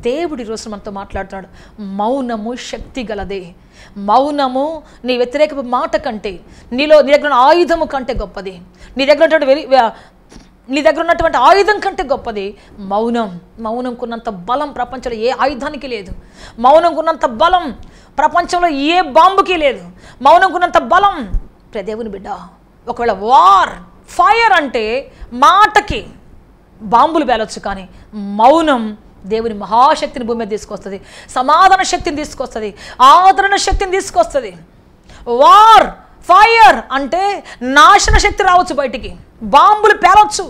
దేవుడి రోజు మనతో మాట్లాడుతున్నాడు, మౌనము శక్తి గలదే, మౌనము నీ వ్యతిరేక మాట కంటే, నీ దగ్గర ఆయుధము కంటే గొప్పది, నీ దగ్గర ఉన్నటువంటి ఆయుధం కంటే గొప్పది మౌనం. మౌనంకున్నంత బలం ప్రపంచంలో ఏ ఆయుధానికి లేదు, మౌనంకున్నంత బలం ప్రపంచంలో ఏ బాంబుకి లేదు, మౌనంకున్నంత బలం. దేవుని బిడ్డ ఒకవేళ ఫైర్ అంటే మాటకి బాంబులు పేలొచ్చు, కానీ మౌనం దేవుని మహాశక్తిని భూమి మీద తీసుకొస్తుంది, సమాధాన శక్తిని తీసుకొస్తుంది, ఆదరణ శక్తిని తీసుకొస్తుంది. ఫైర్ అంటే నాశన శక్తి రావచ్చు బయటికి, బాంబులు పేలవచ్చు,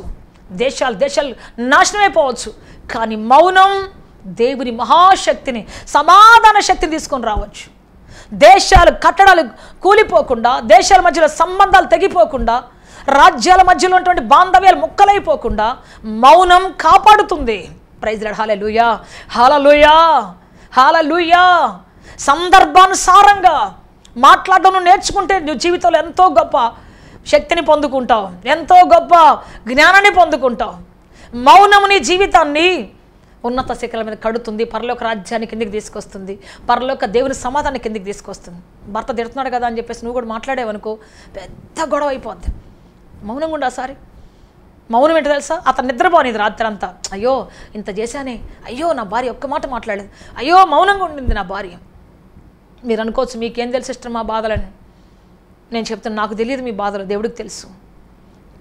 దేశాలు నాశనం అయిపోవచ్చు. కానీ మౌనం దేవుని మహాశక్తిని, సమాధాన శక్తిని తీసుకొని రావచ్చు. దేశాలు కట్టడాలు కూలిపోకుండా, దేశాల మధ్యలో సంబంధాలు తెగిపోకుండా, రాజ్యాల మధ్యలో ఉన్నటువంటి బాంధవ్యాలు ముక్కలైపోకుండా మౌనం కాపాడుతుంది. Praise Lord. Hallelujah, hallelujah, hallelujah. సందర్భానుసారంగా మాట్లాడడం నువ్వు నేర్చుకుంటే నువ్వు జీవితంలో ఎంతో గొప్ప శక్తిని పొందుకుంటావు, ఎంతో గొప్ప జ్ఞానాన్ని పొందుకుంటావు. మౌనము నీ జీవితాన్ని ఉన్నత శిఖరాల మీద కడుతుంది, పరలోక రాజ్యాన్ని కిందికి తీసుకొస్తుంది, పరలోక దేవుని సమాధానం కిందికి తీసుకొస్తుంది. భర్త తిడుతున్నాడు కదా అని చెప్పేసి నువ్వు కూడా మాట్లాడేవనుకో పెద్ద గొడవ అయిపోద్ది. మౌనంగా ఉండా సారి. మౌనం ఏంటో తెలుసా? అతను నిద్రపోనిది రాత్రి అంతా. అయ్యో ఇంత చేశానే, అయ్యో నా భార్య ఒక్క మాట మాట్లాడలేదు, అయ్యో మౌనంగా ఉండింది నా భార్య. మీరు అనుకోవచ్చు మీకేం తెలుసు ఇష్టం మా బాధలని. నేను చెప్తాను, నాకు తెలియదు మీ బాధలు, దేవుడికి తెలుసు.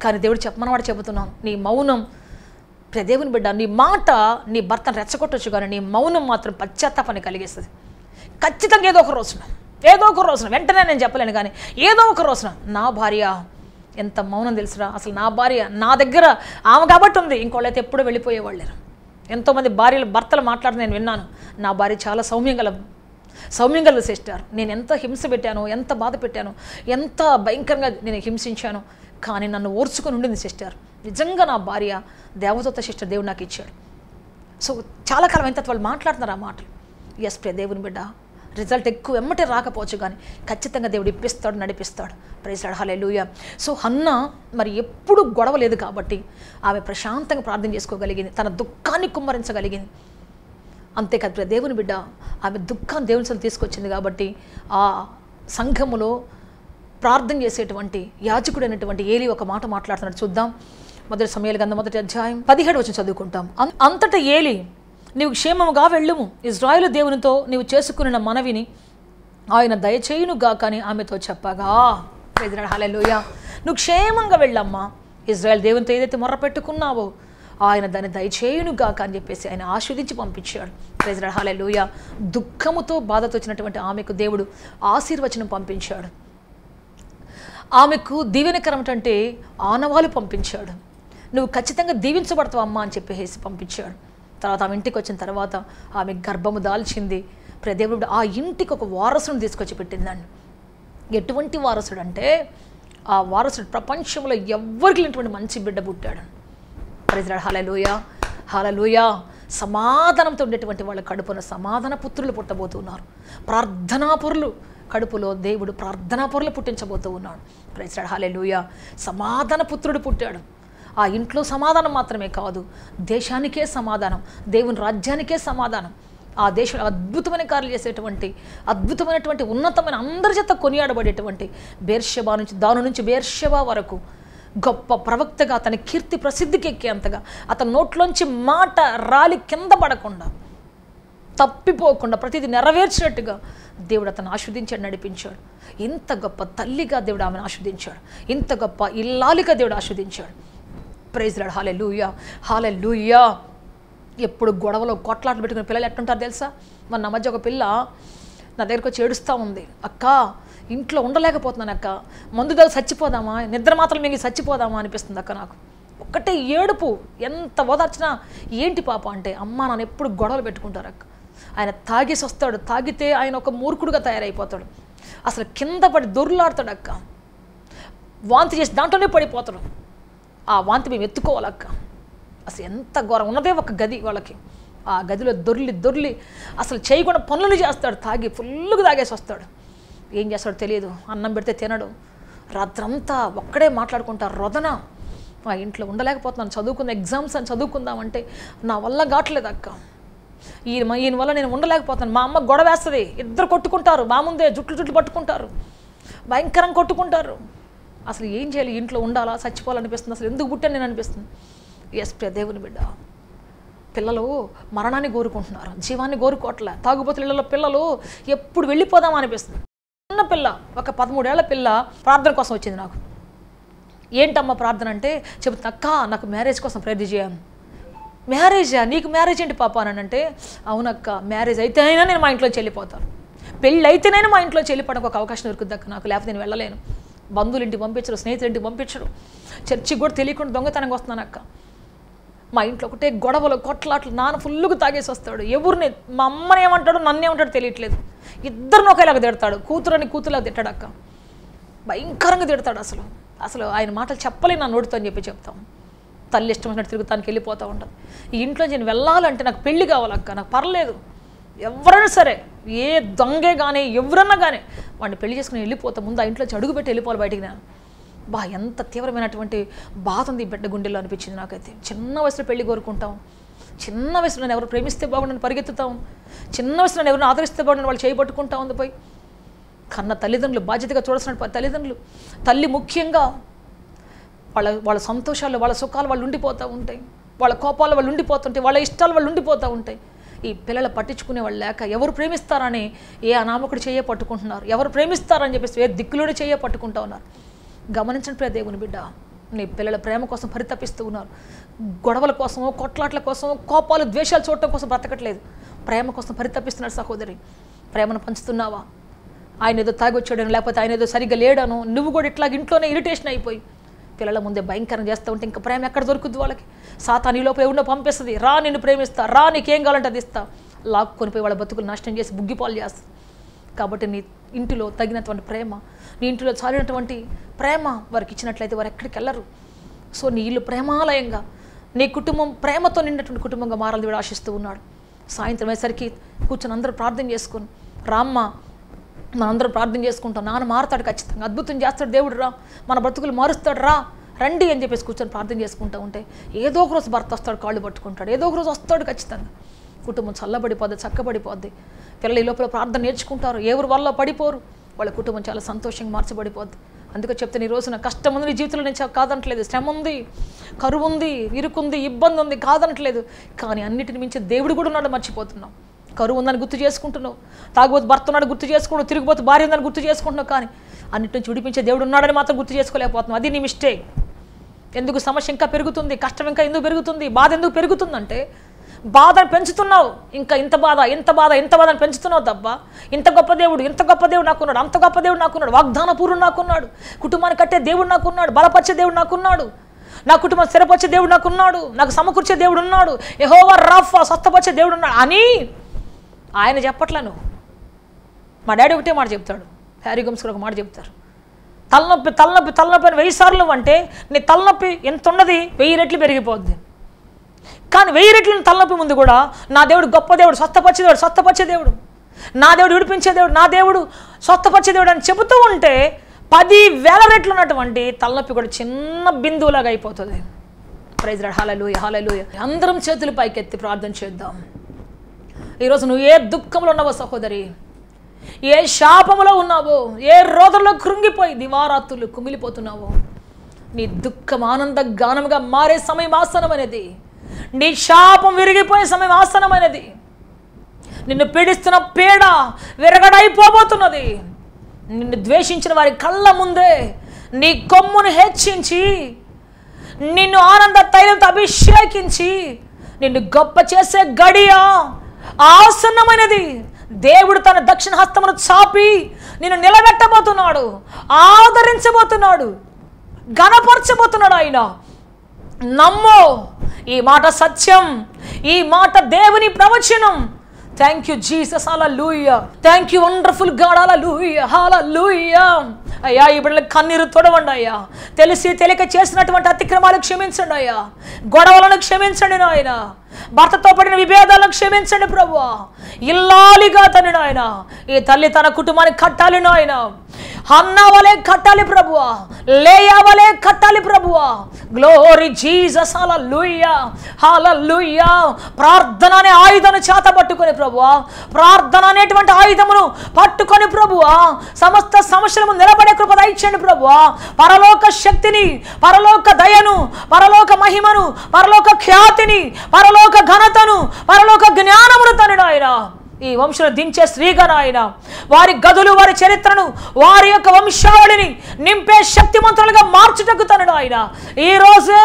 కానీ దేవుడు చెప్పమన్నవాడు చెబుతున్నాను, నీ మౌనం దేవుని బిడ్డ, నీ మాట నీ భర్తను రెచ్చగొట్టొచ్చు, కానీ నీ మౌనం మాత్రం పశ్చాత్తాపాన్ని కలిగిస్తుంది. ఖచ్చితంగా ఏదో ఒక రోజున వెంటనే నేను చెప్పలేను, కానీ ఏదో ఒక రోజున నా భార్య ఎంత మౌనం తెలుసురా, అసలు నా భార్య నా దగ్గర ఆమె కాబట్టి ఉంది, ఇంకోళ్ళైతే ఎప్పుడూ వెళ్ళిపోయేవాళ్ళు. ఎంతోమంది భర్తలు మాట్లాడుతూ నేను విన్నాను, నా భార్య చాలా సౌమ్యంగల సిస్టర్, నేను ఎంత హింస పెట్టాను, ఎంత బాధ పెట్టాను, ఎంత భయంకరంగా నేను హింసించాను, కానీ నన్ను ఓర్చుకొని ఉండింది సిస్టర్. నిజంగా నా భార్య దేవదూత సిస్టర్, దేవుడు నాకు ఇచ్చాడు. సో చాలా కాలం అయిన తర్వాత వాళ్ళు మాట్లాడుతున్నారు ఆ మాటలు. ఎస్ ప్రియ దేవుని బిడ్డ, రిజల్ట్ ఎక్కువ వెమ్మటే రాకపోవచ్చు, కానీ ఖచ్చితంగా దేవుడు ఇప్పిస్తాడు, నడిపిస్తాడు. Praise Lord. Hallelujah. So Hannah మరి ఎప్పుడు గొడవ లేదు కాబట్టి ఆమె ప్రశాంతంగా ప్రార్థన చేసుకోగలిగింది, తన దుఃఖాన్ని కుమ్మరించగలిగింది. అంతేకాదు ప్రియ దేవుని బిడ్డ, ఆమె దుఃఖాన్ని దేవుని సొంత తీసుకొచ్చింది కాబట్టి ఆ సంఘములో ప్రార్థన చేసేటువంటి యాజకుడైనటువంటి ఏలీ ఒక మాట మాట్లాడుతున్నాడు. చూద్దాం. 1 సమూయేలు గ్రంథం 1వ అధ్యాయం 17 వచనం చదువుకుంటాం. అంతటా ఏలీ, నీవు క్షేమముగా వెళ్ళుము, ఇశ్రాయేలు దేవునితో నీవు చేసుకున్న మనవిని ఆయన దయచేయునుగా కానీ ఆమెతో చెప్పగా. Praise Lord. హల్లెలూయా. నువ్వు క్షేమంగా వెళ్ళమ్మా, ఇశ్రాయేలు దేవునితో ఏదైతే మొర్ర పెట్టుకున్నావో ఆయన దాన్ని దయచేయునుగా అని చెప్పేసి ఆయన ఆశీర్వదించి పంపించాడు. Praise Lord. హల్లెలూయా. దుఃఖముతో బాధతో వచ్చినటువంటి ఆమెకు దేవుడు ఆశీర్వచనం పంపించాడు. ఆమెకు దీవెనకరమటంటే ఆనవాలు పంపించాడు. నువ్వు ఖచ్చితంగా దీవించబడతావు అమ్మా అని చెప్పేసి పంపించాడు. తర్వాత ఆమె ఇంటికి వచ్చిన తర్వాత ఆమె గర్భము దాల్చింది. దేవుడు ఆ ఇంటికి ఒక వారసుని తీసుకొచ్చి పెట్టిందండి. ఎటువంటి వారసుడు అంటే ఆ వారసుడు ప్రపంచంలో ఎవ్వరికి లేనటువంటి మంచి బిడ్డ పుట్టాడు. Praise Lord. Hallelujah, hallelujah. సమాధానంతో ఉండేటువంటి వాళ్ళ కడుపున సమాధాన పుత్రులు పుట్టబోతున్నారు. ప్రార్థనాపరులు కడుపులో దేవుడు ప్రార్థనాపరులు పుట్టించబోతూ ఉన్నాడు. Praise Lord. హల్లెలూయా. సమాధాన పుత్రుడు పుట్టాడు. ఆ ఇంట్లో సమాధానం మాత్రమే కాదు, దేశానికే సమాధానం, దేవుని రాజ్యానికే సమాధానం. ఆ దేశంలో అద్భుతమైన కార్యాలు చేసేటువంటి అద్భుతమైనటువంటి ఉన్నతమైన అందరి చేత కొనియాడబడేటువంటి బేర్షెబా నుంచి దాని నుంచి బేర్షెబా వరకు గొప్ప ప్రవక్తగా తన కీర్తి ప్రసిద్ధికి ఎక్కేంతగా అతని నోట్లోంచి మాట రాలి కింద పడకుండా తప్పిపోకుండా ప్రతిదీ నెరవేర్చినట్టుగా దేవుడు అతను ఆస్వాదించాడు, నడిపించాడు. ఇంత గొప్ప తల్లిగా దేవుడు ఆమెను ఆస్వాదించాడు, ఇంత గొప్ప ఇల్లాలిగా దేవుడు ఆస్వాదించాడు. Praise Lord. హల్లెలూయా, హల్లెలూయా. ఎప్పుడు గొడవలో కొట్లాటలు పెట్టుకునే పిల్లలు ఎట్టుంటారు తెలుసా? మన నా మధ్య ఒక పిల్ల నా దగ్గరకు వచ్చి ఏడుస్తూ ఉంది, అక్క ఇంట్లో ఉండలేకపోతున్నాను అక్క, మందు దగ్గర చచ్చిపోదామా, నిద్ర మాత్రం మింగి చచ్చిపోదామా అనిపిస్తుంది అక్క నాకు. ఒక్కటే ఏడుపు, ఎంత ఓదార్చినా ఏంటి పాప అంటే, అమ్మ నాన్న ఎప్పుడు గొడవలు పెట్టుకుంటారు అక్క, ఆయన తాగేసి వస్తాడు, తాగితే ఆయన ఒక మూర్ఖుడుగా తయారైపోతాడు, అసలు కింద పడి దొర్లాడతాడు అక్క, వాంతి చేసి దాంట్లోనే పడిపోతాడు, ఆ వాంతి మేము ఎత్తుకోవాలక్క. అసలు ఎంత ఘోరం. ఉన్నదే ఒక గది వాళ్ళకి, ఆ గదిలో దొర్లి అసలు చేయకుండా పనులు చేస్తాడు, తాగి ఫుల్గా తాగేసి వస్తాడు. ఏం చేస్తాడో తెలియదు, అన్నం పెడితే తినడు, రాత్రంతా ఒక్కడే మాట్లాడుకుంటారు, రొదన. ఆ ఇంట్లో ఉండలేకపోతున్నాను, చదువుకున్న ఎగ్జామ్స్ అని చదువుకుందామంటే నా వల్ల కావట్లేదు అక్క, ఈయన వల్ల నేను ఉండలేకపోతున్నాను. మా అమ్మ గొడవ వేస్తుంది, ఇద్దరు కొట్టుకుంటారు, మా ముందే జుట్లు పట్టుకుంటారు, భయంకరంగా కొట్టుకుంటారు. అసలు ఏం చేయాలి, ఇంట్లో ఉండాలా చచ్చిపోవాలనిపిస్తుంది, అసలు ఎందుకు పుట్టాను నేను అనిపిస్తుంది. ఎస్ ప్రియ దేవుని బిడ్డ, పిల్లలు మరణాన్ని కోరుకుంటున్నారు, జీవాన్ని కోరుకోవట్లే. తాగుబోతుల ఇళ్లలో పిల్లలు ఎప్పుడు వెళ్ళిపోదామా అనిపిస్తుంది. చిన్న పిల్ల, ఒక 13 ఏళ్ల పిల్ల ప్రార్థన కోసం వచ్చింది నాకు. ఏంటమ్మా ప్రార్థన అంటే, చెబుతున్నా అక్క నాకు మ్యారేజ్ కోసం ప్రేర్ చేయను. మ్యారేజా, నీకు మ్యారేజ్ ఏంటి పాప అని అంటే, అవునక్క మ్యారేజ్ అయితే అయినా నేను మా ఇంట్లో వెళ్ళిపోతాను, పెళ్ళి అయితేనైనా మా ఇంట్లో వెళ్ళిపోవడానికి ఒక అవకాశం దొరుకుద్ది అక్క నాకు, లేకపోతే నేను వెళ్ళలేను. బంధువులు ఇంటికి పంపించరు, స్నేహితులు ఇంటికి పంపించరు, చర్చికి కూడా తెలియకుండా దొంగతనంగా వస్తున్నాను అక్క. మా ఇంట్లో ఒకటే గొడవలు కొట్లాట్లు, నాన్న ఫుల్గా తాగేసి వస్తాడు. ఎవరిని, మా అమ్మని ఏమంటాడు నన్ను ఏమంటాడు తెలియట్లేదు. ఇద్దరిని ఒకేలాగా తిడతాడు. కూతురులాగా తిట్టాడు అక్క, భయంకరంగా తిడతాడు. అసలు ఆయన మాటలు చెప్పలేను నా నోటితో అని చెప్తాం. తల్లి ఇష్టం వచ్చినట్టు తిరుగుతానికి వెళ్ళిపోతూ ఉంటుంది. ఈ ఇంట్లో నేను వెళ్ళాలంటే నాకు పెళ్లి కావాలక్క, నాకు పర్లేదు, ఎవరైనా సరే, ఏ దొంగే కానీ ఎవరన్నా కానీ వాడిని పెళ్లి చేసుకుని వెళ్ళిపోతా, ముందు ఆ ఇంట్లోంచి అడుగుపెట్టి వెళ్ళిపోవాలి బయటికి. నేను ఎంత తీవ్రమైనటువంటి బాధ ఉంది ఈ బిడ్డ గుండెల్లో అనిపించింది నాకైతే. చిన్న వయసులో పెళ్లి కోరుకుంటాం, చిన్న వయసులో నన్ను ఎవరు ప్రేమిస్తే బాగుండని పరిగెత్తుతాం, చిన్న వయసులో నన్ను ఎవరిని ఆదరిస్తే బాగుండని వాళ్ళు చేయబట్టుకుంటా ఉంది. పోయి కన్న తల్లిదండ్రులు, బాధ్యతగా చూడాల్సిన తల్లిదండ్రులు, తల్లి ముఖ్యంగా వాళ్ళ సంతోషాలు, వాళ్ళ సుఖాలు వాళ్ళు ఉండిపోతూ ఉంటాయి, వాళ్ళ కోపాలు వాళ్ళు ఉండిపోతుంటాయి, వాళ్ళ ఇష్టాలు వాళ్ళు ఉండిపోతూ ఉంటాయి. ఈ పిల్లలు పట్టించుకునే వాళ్ళు లేక ఎవరు ప్రేమిస్తారని ఏ అనామకుడు చేయ పట్టుకుంటున్నారు, ఎవరు ప్రేమిస్తారని చెప్పేసి ఏ దిక్కులోనే చేయ పట్టుకుంటూ ఉన్నారు. గమనించండి ప్రియ దేవుని బిడ్డ, నీ పిల్లల ప్రేమ కోసం పరితపిస్తూ ఉన్నారు. గొడవల కోసమో, కొట్లాట్ల కోసమో, కోపాలు ద్వేషాలు చూడటం కోసం బ్రతకట్లేదు, ప్రేమ కోసం పరితపిస్తున్నాడు. సహోదరి, ప్రేమను పంచుతున్నావా? ఆయన ఏదో తాగొచ్చాడను, లేకపోతే ఆయన ఏదో సరిగ్గా లేడను, నువ్వు కూడా ఇట్లా ఇంట్లోనే ఇరిటేషన్ అయిపోయి పిల్లల ముందే భయంకరంగా చేస్తూ ఉంటే ఇంకా ప్రేమ ఎక్కడ దొరుకుద్ది వాళ్ళకి? సాతాను నీ లోపల ఎవరినో పంపిస్తుంది, రా నిన్ను ప్రేమిస్తా, రా నీకేం కావాలంటే అది ఇస్తా, లాక్కొనిపోయి వాళ్ళ బతుకులు నాశనం చేసి బుగ్గిపాలు చేస్తుంది. కాబట్టి నీ ఇంటిలో తగినటువంటి ప్రేమ, నీ ఇంటిలో చాలినటువంటి ప్రేమ వారికి ఇచ్చినట్లయితే వారు ఎక్కడికి వెళ్ళరు. సో నీ ఇల్లు ప్రేమాలయంగా, నీ కుటుంబం ప్రేమతో నిండినటువంటి కుటుంబంగా మారాలని దేవుడు ఆశిస్తూ ఉన్నాడు. సాయంత్రం అయ్యేసరికి కూర్చొని అందరూ ప్రార్థన చేసుకొని, రామ్మ మనందరం ప్రార్థన చేసుకుంటాం, నాన్న మారుతాడు, ఖచ్చితంగా అద్భుతం చేస్తాడు దేవుడు, రా మన బ్రతుకులు మారుస్తాడు, రండి అని చెప్పేసి కూర్చొని ప్రార్థన చేసుకుంటూ ఉంటే ఏదో ఒక రోజు భర్త వస్తాడు, కాళ్ళు పట్టుకుంటాడు, ఏదో ఒక రోజు వస్తాడు ఖచ్చితంగా. కుటుంబం చల్లబడిపోద్ది, చక్కబడిపోద్ది. పిల్లలు ఈ లోపల ప్రార్థన నేర్చుకుంటారు, ఎవరు వల్ల పడిపోరు, వాళ్ళ కుటుంబం చాలా సంతోషంగా మార్చబడిపోద్ది. అందుకే చెప్తాను, ఈ రోజున కష్టం ఉంది నీ జీవితంలో, నేను కాదనట్లేదు, శ్రమ ఉంది, కరువు ఉంది, ఇరుకుంది, ఇబ్బంది ఉంది, కాదనట్లేదు. కానీ అన్నిటిని మించి దేవుడు కూడా ఉన్నాడు మర్చిపోతున్నాం. కరువు ఉందని గుర్తు చేసుకుంటున్నావు, తాగుబోతు భర్త ఉన్నాడు గుర్తు చేసుకుంటున్నావు, తిరిగిపోతు భార్య ఉందని గుర్తు చేసుకుంటున్నావు, కానీ అన్నిటి నుంచి విడిపించే దేవుడు ఉన్నాడని మాత్రం గుర్తు చేసుకోలేకపోతున్నావు. అది నీ మిస్టేక్. ఎందుకు సమస్య ఇంకా పెరుగుతుంది, కష్టం ఇంకా ఎందుకు పెరుగుతుంది, బాధ ఎందుకు పెరుగుతుందంటే బాధను పెంచుతున్నావు. ఇంకా ఇంత బాధ అని పెంచుతున్నావు తప్ప ఇంత గొప్ప దేవుడు నాకున్నాడు, అంత గొప్ప దేవుడు నాకున్నాడు, వాగ్దాన పూర్వుడు నాకున్నాడు, కుటుంబాన్ని కట్టే దేవుడు నాకున్నాడు, బలపరిచే దేవుడు నాకున్నాడు, నా కుటుంబం స్థిరపరిచే దేవుడు నాకున్నాడు, నాకు సమకూర్చే దేవుడు ఉన్నాడు, యెహోవా రాఫా స్వస్థపరిచే దేవుడు ఉన్నాడు అని ఆయన చెప్పట్లను. మా డాడీ ఒకటే మాట చెప్తాడు, హ్యారీ గమ్స్ ఒక మాట చెప్తారు, తలనొప్పి అని 1000 సార్లు అంటే నీ తలనొప్పి ఎంత ఉన్నది 1000 రెట్లు పెరిగిపోద్ది. కానీ 1000 రెట్లు తలనొప్పి ముందు కూడా నా దేవుడు గొప్ప దేవుడు, స్వస్థపరిచే దేవుడు, నా దేవుడు విడిపించే దేవుడు, నా దేవుడు స్వస్థపరిచే దేవుడు అని చెబుతూ ఉంటే 10,000 రెట్లు ఉన్నటువంటి తలనొప్పి కూడా చిన్న బిందువులాగా అయిపోతుంది. ప్రైజ్ లార్డ్, హల్లెలూయా, హల్లెలూయా. అందరం చేతులు పైకెత్తి ప్రార్థన చేద్దాం. ఈరోజు నువ్వు ఏ దుఃఖంలో ఉన్నావో సహోదరి, ఏ శాపములో ఉన్నావో, ఏ రోదనలో కృంగిపోయి దివారాత్రులు కుమిలిపోతున్నావో, నీ దుఃఖం ఆనంద గానముగా మారే సమయం ఆసనమైనది, నీ శాపం విరిగిపోయే సమయం ఆసనమైనది, నిన్ను పీడిస్తున్న పీడ విరగడైపోబోతున్నది. నిన్ను ద్వేషించిన వారి కళ్ళ ముందే నీ కొమ్మును హెచ్చించి, నిన్ను ఆనంద తైలంతో అభిషేకించి నిన్ను గొప్ప చేసే గడియ ఆసన్నమైనది. దేవుడు తన దక్షిణ హస్తమును చాపి నిన్ను నిలబెట్టబోతున్నాడు, ఆదరించబోతున్నాడు, ఘనపరచబోతున్నాడు. ఆయన నమ్మో, ఈ మాట సత్యం, ఈ మాట దేవుని ప్రవచనం. Thank you Jesus, hallelujah. Thank you wonderful God, hallelujah, hallelujah. అయ్యా ఈ బిడ్డలకు కన్నీరు తొడవండి అయ్యా, తెలిసి తెలియక చేసినటువంటి అతిక్రమాలు క్షమించండి అయ్యా, గొడవలను క్షమించండి నాయన, భర్తతో పడిన విభేదాలను క్షమించండి ప్రభువా. ఇల్లాలిగా తను నాయన, ఈ తల్లి తన కుటుంబాన్ని కట్టాలి నాయన, హన్నా వలే కట్టాలి ప్రభువా, లేయా వలే కట్టాలి ప్రభువా. గ్లోరీ జీసస్, హల్లెలూయా, హల్లెలూయా. ప్రార్థన అనే ఆయుధాన్ని చేత పట్టుకొని ప్రభువా, ప్రార్థన అనేటువంటి ఆయుధమును పట్టుకొని ప్రభువా, సమస్త సమస్యలను నిలబడే కృప దయచేయండి ప్రభువా. పరలోక శక్తిని, పరలోక దయను, పరలోక మహిమను, పరలోక ఖ్యాతిని, పరలోక ఘనతను, పరలోక జ్ఞానమును తను ఆయన ఈ వంశంలో దించే స్త్రీగా నాయన, వారి గదులు, వారి చరిత్రను, వారి యొక్క వంశావళిని నింపే శక్తిమంతులుగా మార్చుటకు తను ఆయన ఈ రోజే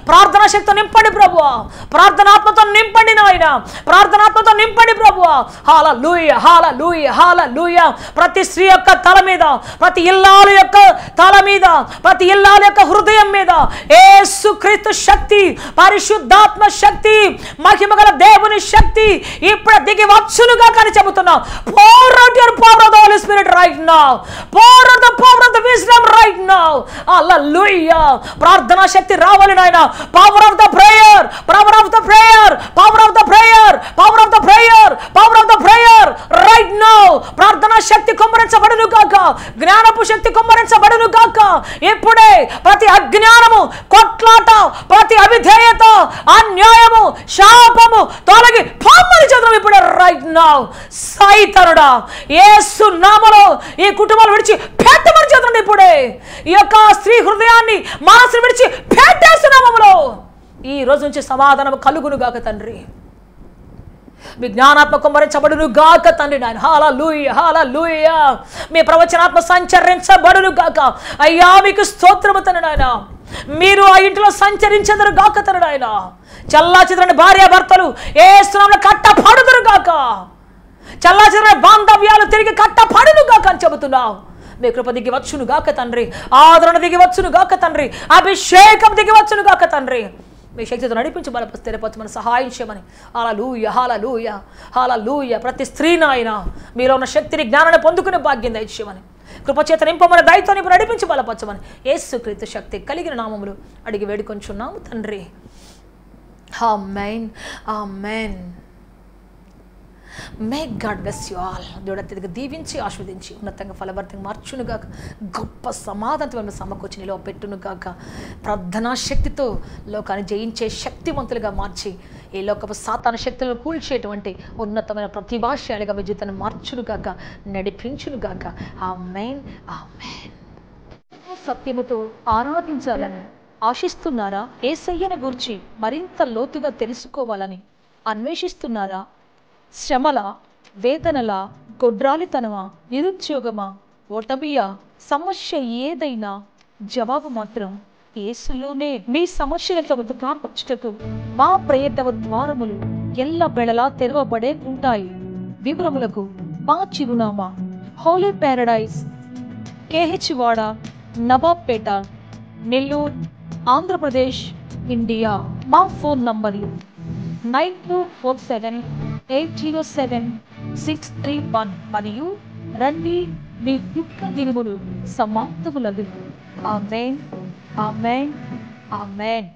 ప్రార్థనా శక్తితో నింపండి ప్రభువా, ప్రార్థనాత్మతో నింపండి నాయన, ప్రార్థనాత్మతో నింపండి ప్రభు. ప్రభువా. హల్లెలూయా, హల్లెలూయా, హల్లెలూయా. ప్రతి స్త్రీ యొక్క తల మీద, ప్రతి ఇల్లాలు యొక్క తల మీద, ప్రతి ఇల్లాలు యొక్క హృదయం మీద యేసుక్రీస్తు శక్తి, పరిశుద్ధాత్మ శక్తి, మహిమగల దేవుని శక్తి ఇప్పుడు దిగి వచ్చునుగా కానీ చెబుతున్నాం. pour out your power of the Holy Spirit right now. pour out the power of the wisdom right now. Hallelujah. ప్రార్థనా శక్తి రావాలి నాయన. power of the prayer, power of the prayer, power of the prayer, power of the prayer, power of the prayer right now. ప్రార్థనా శక్తి కుమ్మరించబడును గాక, జ్ఞానపు శక్తి కుమ్మరించబడును గాక. ఇప్పుడే ప్రతి అజ్ఞానము, కొట్లాట, ప్రతి అవిధేయత, అన్యాయము, శాపము తొలగి పొమ్మని చదువు ఇప్పుడే రైట్ నౌ. సైతానుడా, యేసు నామములో ఈ కుటుంబాలు విడిచి పెట్టమని చదువు ఇప్పుడే. ఈ యొక్క స్త్రీ హృదయాన్ని, మనసును విడిచి పెట్టేస్తున్నామములో ఈ రోజు నుంచి సమాధానం కలుగును గాక తండ్రి. మీ జ్ఞానాత్మ కుమ్మరించబడును గాక తండ్రి నాయన. హల్లెలూయా, హల్లెలూయా. మీ ప్రవచనాత్మ సంచరించబడును గాక. అయ్యా మీకు స్తోత్రము తండ్రి నాయన. మీరు ఆ ఇంటిలో సంచరించెదరు గాక తండ్రి నాయన. చల్లాచెదరని భార్య భర్తలు యేసు నామములో కట్టపడుదురు గాక. చల్లాచెదరని బాంధవ్యాలు తిరిగి కట్టపడును గాక అని చెబుతున్నావు. మీ కృప దిగి వచ్చును గాక తండ్రి. ఆదరణ దిగి వచ్చును గాక తండ్రి. అభిషేకం దిగి వచ్చును గాక తండ్రి. మీ శక్తితో నడిపించి బలపరిచి స్థిరపరచమని సహాయం చేయమని. హల్లెలూయా, హల్లెలూయా, హల్లెలూయా. ప్రతి స్త్రీ నాయన మీలో ఉన్న శక్తిని, జ్ఞానాన్ని పొందుకునే భాగ్యం దయచేయమని, కృపచేత నింపమని, దయతో నింపు నడిపించి బలపరచమని యేసుక్రీస్తు శక్తి కలిగిన నామములు అడిగి వేడుకొంచున్నాము తండ్రి. Amen, amen. May God bless you all. దేవుడు అత్యధిక దీవించి ఆస్వాదించి ఉన్నతంగా ఫలభరితంగా మార్చునుగాక. గొప్ప సమాధానం సమకూర్చి నిలవ పెట్టునుగాక. ప్రార్థనా శక్తితో లోకాన్ని జయించే శక్తివంతులుగా మార్చి ఈ లోకపు సాతాన శక్తులను కూల్చేటువంటి ఉన్నతమైన ప్రతిభాశాలిగా విజేతను మార్చునుగాక, నడిపించునుగాక. ఆమేన్, ఆమేన్. సత్యముతో ఆరాధించాలని ఆశిస్తున్నారా? యేసయ్యను గూర్చి మరింత లోతుగా తెలుసుకోవాలని అన్వేషిస్తున్నారా? శ్రమల, వేదనల, గొడ్రాలితనమా, నిరుద్యోగమా, ఓటమియా, సమస్య ఏదైనా జవాబు మాత్రం యేసులోనే. మీ సమస్యలతో వచ్చుటకు మా ప్రయత్న ద్వారములు ఎల్ల బెళలా తెరవబడే ఉంటాయి. వివరములకు మా చిరునామా హోలీ ప్యారడైజ్, KH వాడ, నవాబ్పేట, నెల్లూరు, ఆంధ్రప్రదేశ్, ఇండియా. మా ఫోన్ నంబర్లు 9247807631 మరియు రండి మీ దుఃఖ దినములు సమాప్తములగు. ఆమేన్, ఆమేన్, ఆమేన్.